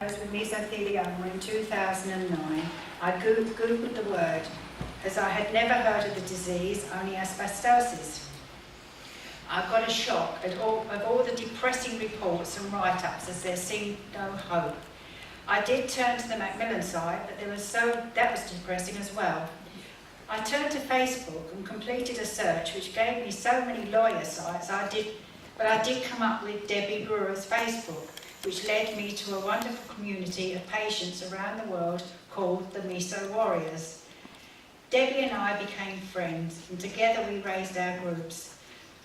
With mesothelioma in 2009, I googled the word, as I had never heard of the disease, only asbestosis. I got a shock at all the depressing reports and write-ups, as there seemed no hope. I did turn to the Macmillan site, but that was depressing as well. I turned to Facebook and completed a search which gave me so many lawyer sites, but I did come up with Debbie Brewer's Facebook, which led me to a wonderful community of patients around the world called the Meso Warriors. Debbie and I became friends, and together we raised our groups.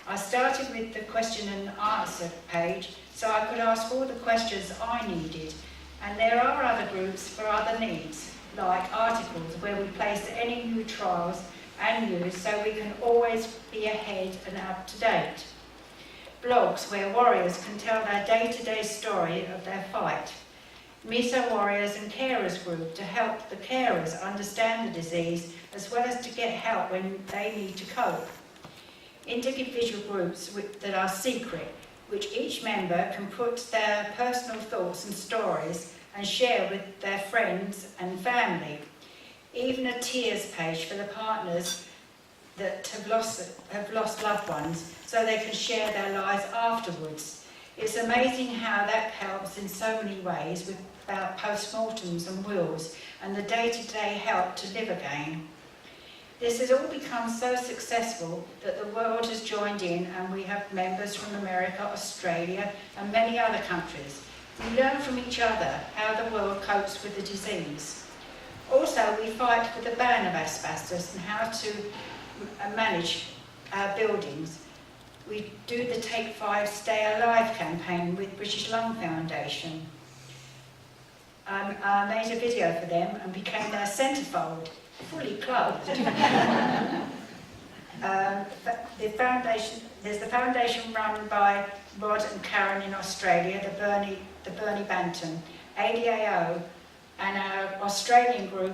I started with the question and answer page, so I could ask all the questions I needed, and there are other groups for other needs, like articles where we place any new trials and news so we can always be ahead and up to date. Blogs where warriors can tell their day-to-day story of their fight. Meso Warriors and Carers Group to help the carers understand the disease as well as to get help when they need to cope. Individual groups that are secret, which each member can put their personal thoughts and stories and share with their friends and family. Even a tears page for the partners that have lost loved ones, so they can share their lives afterwards. It's amazing how that helps in so many ways about post-mortems and wills and the day-to-day help to live again. This has all become so successful that the world has joined in, and we have members from America, Australia and many other countries. We learn from each other how the world copes with the disease. Also, we fight for the ban of asbestos and how to manage our buildings. We do the Take 5 Stay Alive campaign with British Lung Foundation. I made a video for them and became their centrefold, fully clothed. There's the foundation run by Rod and Karen in Australia, the Bernie Bantam, ADAO, and our Australian group,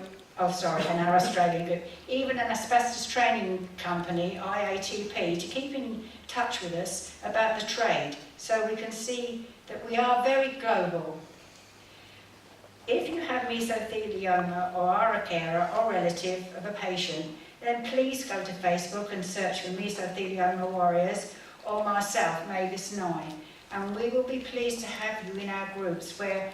even an asbestos training company, IATP, to keep in touch with us about the trade, so we can see that we are very global. If you have mesothelioma or are a carer or relative of a patient, then please go to Facebook and search for Mesothelioma Warriors or myself, Mavis 9, and we will be pleased to have you in our groups where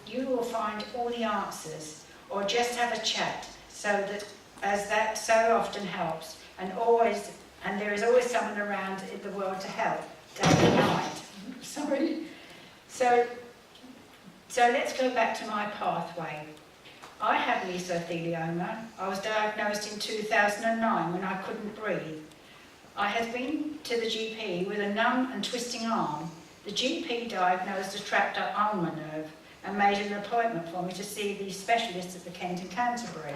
you will find all the answers, or just have a chat, as that so often helps, and there is always someone around in the world to help, day and night. Sorry. So let's go back to my pathway. I have mesothelioma. I was diagnosed in 2009 when I couldn't breathe. I had been to the GP with a numb and twisting arm. The GP diagnosed a trapped up ulnar nerve and made an appointment for me to see the specialist at the Kent and Canterbury.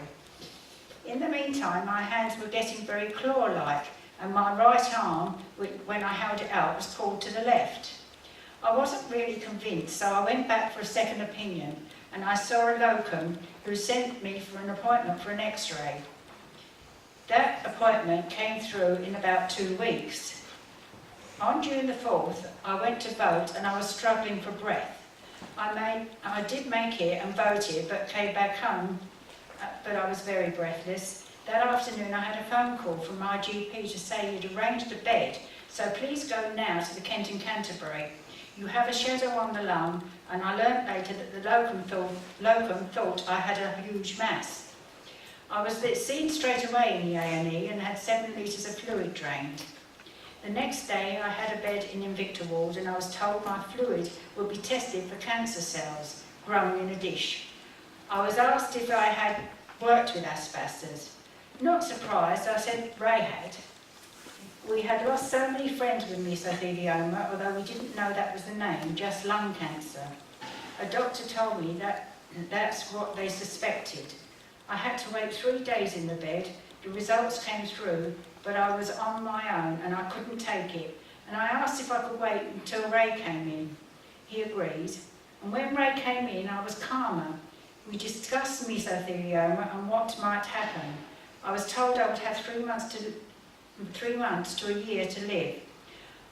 In the meantime, my hands were getting very claw-like, and my right arm, when I held it out, was pulled to the left. I wasn't really convinced, so I went back for a second opinion, and I saw a locum who sent me for an appointment for an x-ray. That appointment came through in about 2 weeks. On June the 4th, I went to vote and I was struggling for breath. I did make it and voted, but came back home, but I was very breathless. That afternoon I had a phone call from my GP to say he'd arranged a bed, so please go now to the Kent and Canterbury. You have a shadow on the lung, and I learnt later that the locum thought I had a huge mass. I was seen straight away in the A&E and had 7 litres of fluid drained. The next day I had a bed in Invicta ward, and I was told my fluid would be tested for cancer cells grown in a dish. I was asked if I had worked with asbestos. Not surprised, I said Ray had. We had lost so many friends with mesothelioma, although we didn't know that was the name, just lung cancer. A doctor told me that's what they suspected. I had to wait 3 days in the bed. The results came through, but I was on my own and I couldn't take it. And I asked if I could wait until Ray came in. He agreed. And when Ray came in, I was calmer. We discussed mesothelioma and what might happen. I was told I would have 3 months to a year to live.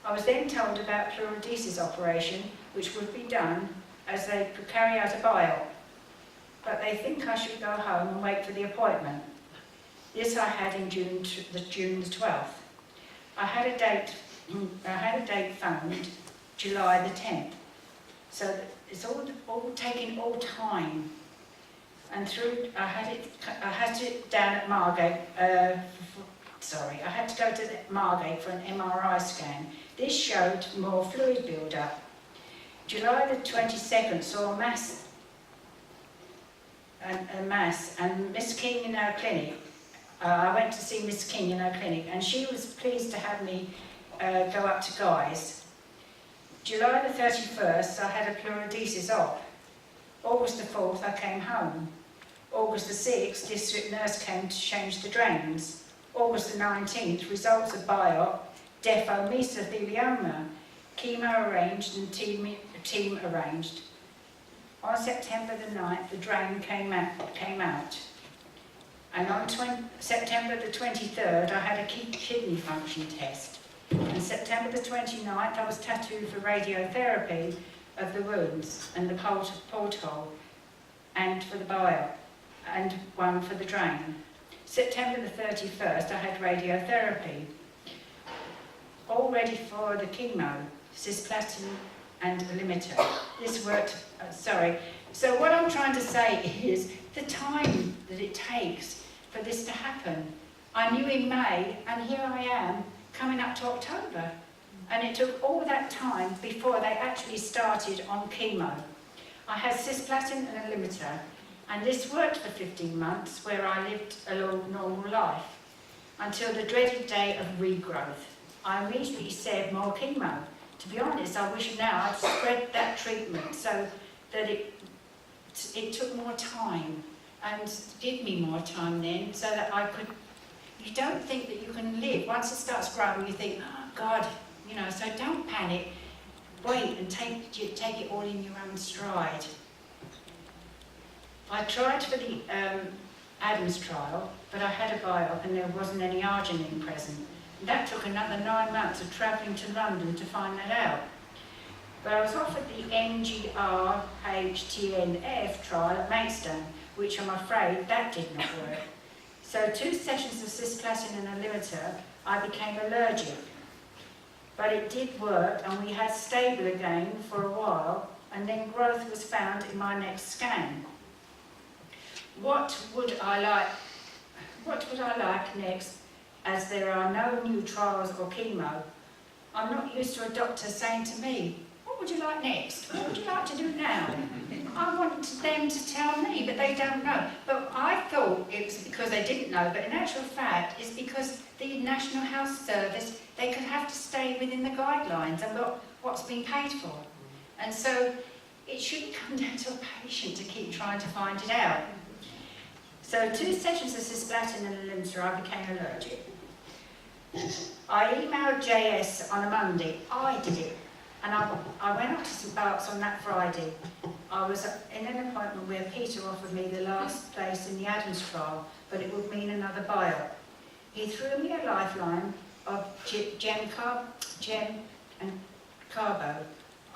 I was then told about pleurodesis operation, which would be done as they could carry out a biopsy, but they think I should go home and wait for the appointment. This I had in June the 12th. I had a date phoned July the 10th. So it's all taking all time. And I had it down at Margate. I had to go to Margate for an MRI scan. This showed more fluid build-up. July the 22nd saw a mass, and Miss King in our clinic. I went to see Miss King in our clinic, and she was pleased to have me go up to Guy's. July the 31st, I had a pleurodesis op. August the 4th, I came home. August the 6th, district nurse came to change the drains. August the 19th, results of biopsy, defo mesothelioma, chemo arranged and team arranged. On September the 9th, the drain came out. And on September the 23rd, I had a kidney function test. And September the 29th, I was tattooed for radiotherapy of the wounds and the porthole, and for the biopsy, and one for the drain. September the 31st, I had radiotherapy. All ready for the chemo, cisplatin and a limiter. This worked, So what I'm trying to say is the time that it takes for this to happen. I knew in May, and here I am, coming up to October. And it took all that time before they actually started on chemo. I had cisplatin and a limiter, and this worked for 15 months, where I lived a normal life, until the dreaded day of regrowth. I immediately said more chemo. To be honest, I wish now I'd spread that treatment so that it took more time, and give me more time then, so that I could. You don't think that you can live. Once it starts growing, you think, oh God, so don't panic. Wait and take it all in your own stride. I tried for the Adams trial, but I had a biopsy and there wasn't any arginine present. And that took another 9 months of travelling to London to find that out. But I was offered the NGRHTNF trial at Maidstone, which I'm afraid that did not work. So 2 sessions of cisplatin and a limiter, I became allergic. But it did work, and we had stable again for a while, and then growth was found in my next scan. What would I like next, as there are no new trials or chemo? I'm not used to a doctor saying to me, what would you like next? What would you like to do now? I want them to tell me, but they don't know. But I thought it was because they didn't know, but in actual fact, it's because the National Health Service, they could have to stay within the guidelines and what's being paid for. And so it shouldn't come down to a patient to keep trying to find it out. So 2 sessions of cisplatin and a limiter, I became allergic. I emailed JS on a Monday. I did it. And I went up to St Bart's on that Friday. I was in an appointment where Peter offered me the last place in the Adams trial, but it would mean another biopsy. He threw me a lifeline of gem and carbo.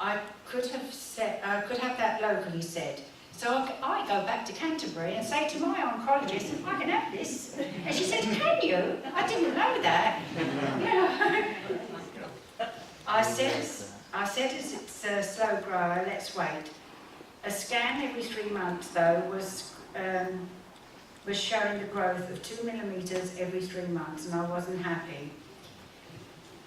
I could have that locally said. So I go back to Canterbury and say to my oncologist, I can have this. And she said, can you? I didn't know that. I said as it's a slow grower, let's wait. A scan every 3 months, though, was showing the growth of 2 millimetres every 3 months, and I wasn't happy.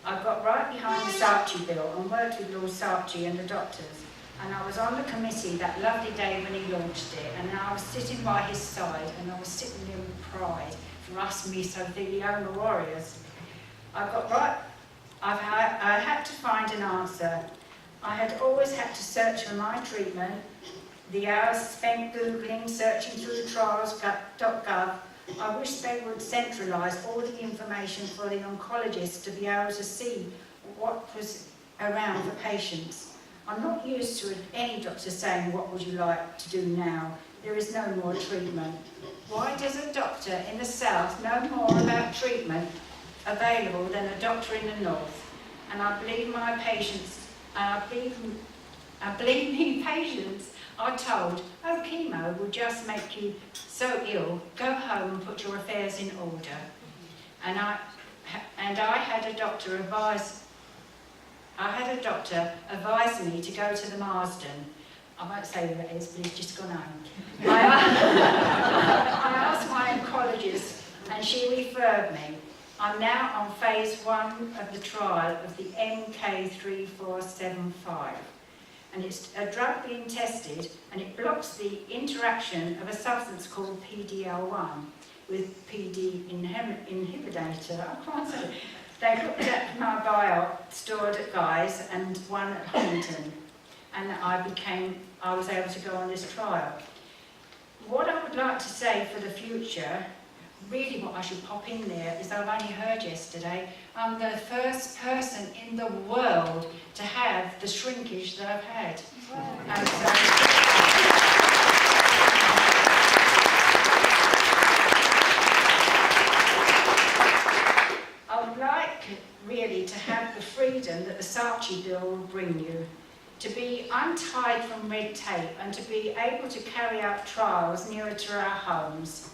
I got right behind the Sarchi bill and worked with Lord Sarchi and the doctors. And I was on the committee that lovely day when he launched it, and I was sitting by his side, and I was sitting there with pride for us mesothelioma warriors. I had to find an answer. I had always had to search for my treatment. The hours spent Googling, searching through trials.gov. I wish they would centralise all the information for the oncologists to be able to see what was around for patients. I'm not used to any doctor saying, what would you like to do now? There is no more treatment. Why does a doctor in the south know more about treatment available than a doctor in the north? And I believe my patients, and I believe And believe me, patients are told, oh, chemo will just make you so ill, go home and put your affairs in order. And I had a doctor advise me to go to the Marsden. I won't say who that is, but he's just gone home. I asked my oncologist and she referred me. I'm now on phase 1 of the trial of the MK3475. And it's a drug being tested, and it blocks the interaction of a substance called PDL1 with PD inhibitor. I can't say it. They looked at my bio stored at Guy's and one at Huntington, and I was able to go on this trial. What I would like to say for the future, really what I should pop in there, is I've only heard yesterday, I'm the first person in the world to have the shrinkage that I've had. Wow. And so, I would like really to have the freedom that the Saatchi bill will bring you, to be untied from red tape and to be able to carry out trials nearer to our homes.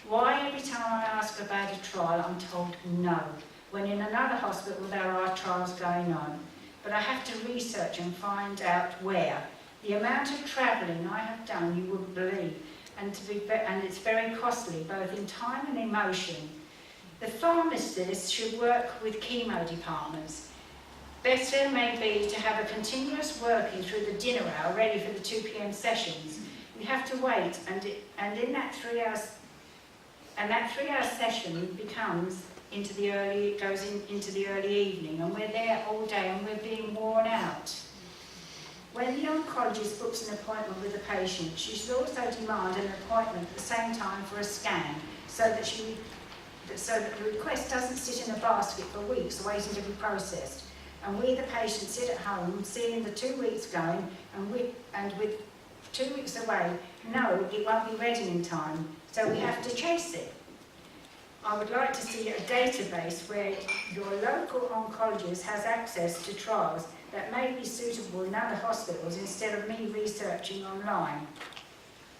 Why every time I ask about a trial I'm told no, when in another hospital there are trials going on. But I have to research and find out where. The amount of travelling I have done you wouldn't believe, and it's very costly, both in time and emotion. The pharmacists should work with chemo departments. Better may be to have a continuous working through the dinner hour ready for the 2 p.m. sessions. We have to wait, and in that 3 hours. And that 3-hour session becomes into the early evening, and we're there all day and we're being worn out. When the oncologist books an appointment with a patient, she should also demand an appointment at the same time for a scan, so that the request doesn't sit in a basket for weeks waiting to be processed. And we, the patient, sit at home seeing the 2 weeks going, and with 2 weeks away, no, it won't be ready in time. So we have to chase it. I would like to see a database where your local oncologist has access to trials that may be suitable in other hospitals instead of me researching online.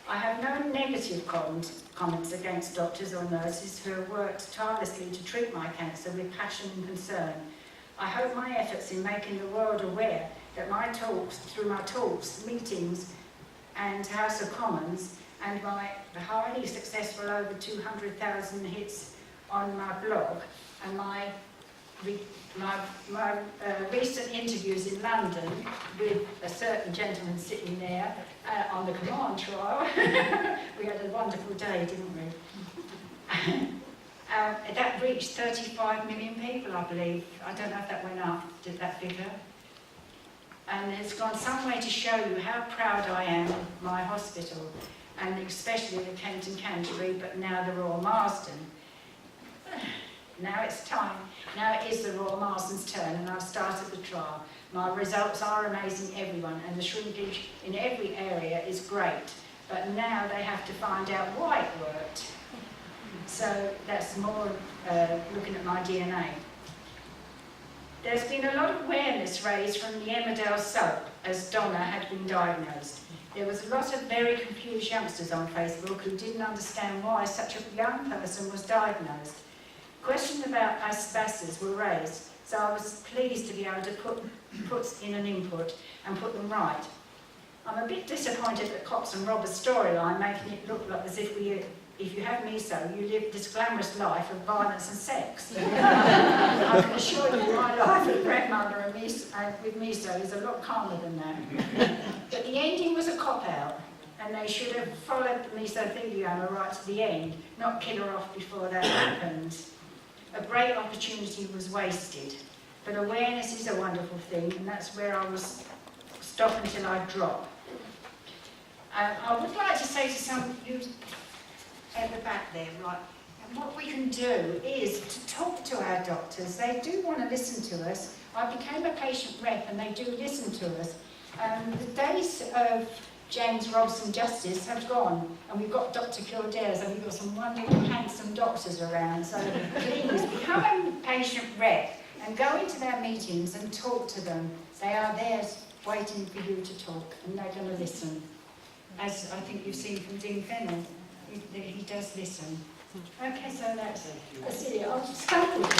I have no negative comments against doctors or nurses who have worked tirelessly to treat my cancer with passion and concern. I hope my efforts in making the world aware that through my talks, meetings and House of Commons, and the highly successful over 200,000 hits on my blog, and my recent interviews in London with a certain gentleman sitting there on the command trial. We had a wonderful day, didn't we? That reached 35 million people, I believe. I don't know if that went up, did that figure? And it's gone some way to show you how proud I am of my hospital, and especially the Kent and Canterbury, but now the Royal Marsden. Now it's time. Now it is the Royal Marsden's turn, and I've started the trial. My results are amazing, everyone, and the shrinkage in every area is great. But now they have to find out why it worked. So that's more looking at my DNA. There's been a lot of awareness raised from the Emmerdale soap as Donna had been diagnosed. There was a lot of very confused youngsters on Facebook who didn't understand why such a young person was diagnosed. Questions about asbestos were raised, so I was pleased to be able to put in an input and put them right. I'm a bit disappointed at Cox and Robert's storyline, making it look like as if you have meso, you live this glamorous life of violence and sex. I can assure you my life with grandmother and with meso is a lot calmer than that. But the ending was a cop-out, and they should have followed the mesothelioma right to the end, not kill her off before that happened. A great opportunity was wasted, but awareness is a wonderful thing, and that's where I was stop until I drop. I would like to say to some of you at the back there, right, and what we can do is to talk to our doctors. They do want to listen to us. I became a patient rep, and they do listen to us. The days of James Robson Justice have gone, and we've got Dr. Kildare's, and we've got some wonderful, handsome doctors around. So please become a patient rep and go into their meetings and talk to them. They are there waiting for you to talk, and they're going to listen. As I think you've seen from Dean Fennell, he does listen. Okay, so that's it. I'll just start with you.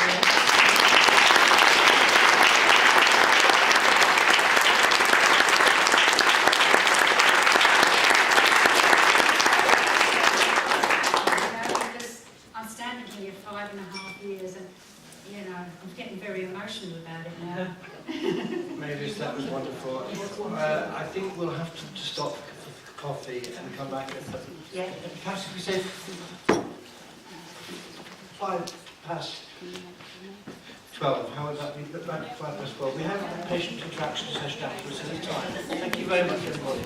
I'm standing here 5.5 years, and I'm getting very emotional about it now. Mavis, that was wonderful. I think we'll have to stop for coffee and come back. Yeah. Perhaps if we say 12. How would that be? About 12. We have a patient interaction session afterwards at any time. Thank you very much, everybody.